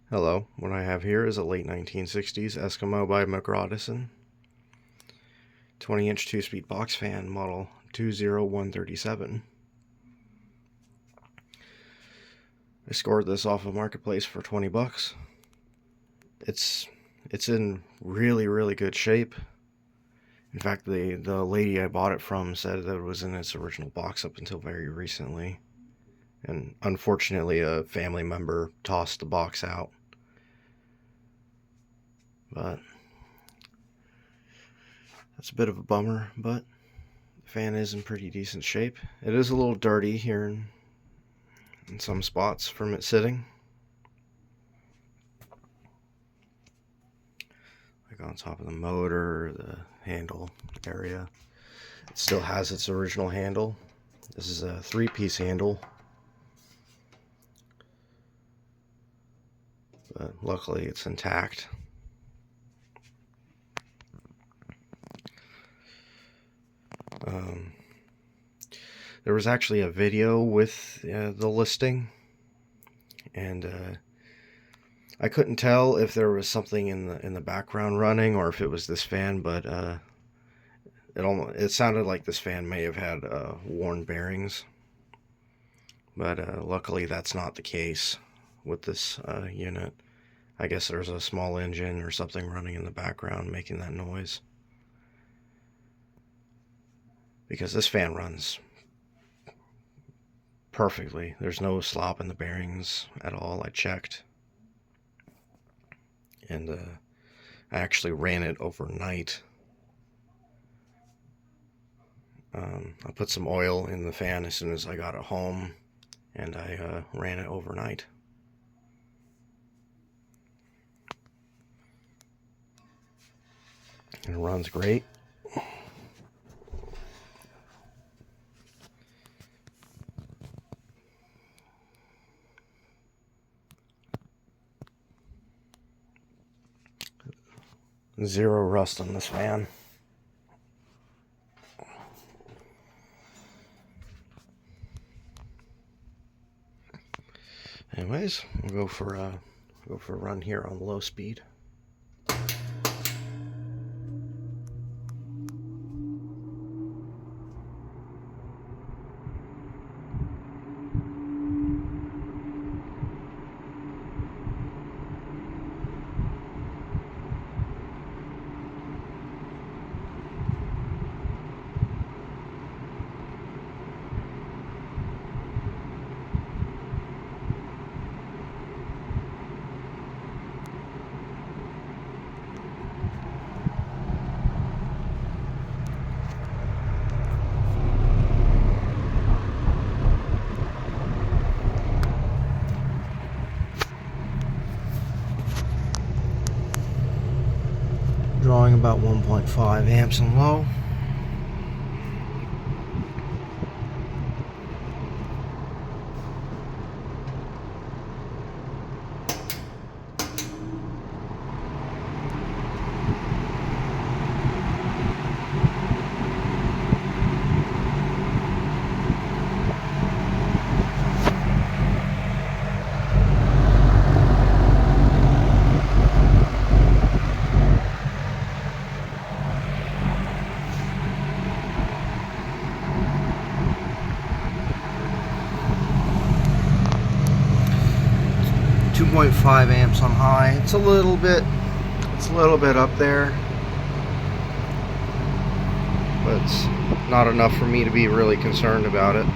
Hello, what I have here is a late 1960s Eskimo by McGraw-Dison 20-inch 2-speed box fan model 20137. I scored this off of Marketplace for 20 bucks. It's in really good shape. In fact, the lady I bought it from said that it was in its original box up until very recently. And unfortunately, a family member tossed the box out. But that's a bit of a bummer, but the fan is in pretty decent shape. It is a little dirty here in some spots from it sitting. Like on top of the motor, the handle area. It still has its original handle. This is a 3-piece handle. But luckily it's intact. There was actually a video with the listing, and I couldn't tell if there was something in the background running or if it was this fan, but it sounded like this fan may have had worn bearings. But luckily that's not the case with this unit. I guess there's a small engine or something running in the background making that noise, because this fan runs perfectly. There's no slop in the bearings at all. I checked, and I actually ran it overnight. I put some oil in the fan as soon as I got it home, and I ran it overnight. And it runs great. Zero rust on this fan. Anyways, we'll go for a run here on low speed. Drawing about 1.5 amps in low. .5 amps on high. It's a little bit up there, but it's not enough for me to be really concerned about it.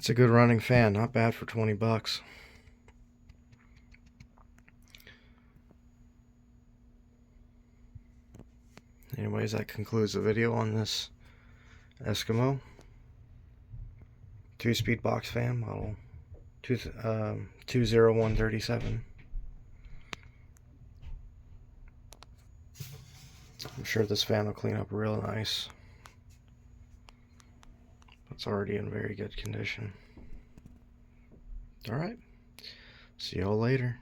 That's a good running fan. Not bad for 20 bucks. Anyways, that concludes the video on this Eskimo 2-speed box fan model 20137. I'm sure this fan will clean up real nice. It's already in very good condition. Alright, see y'all later.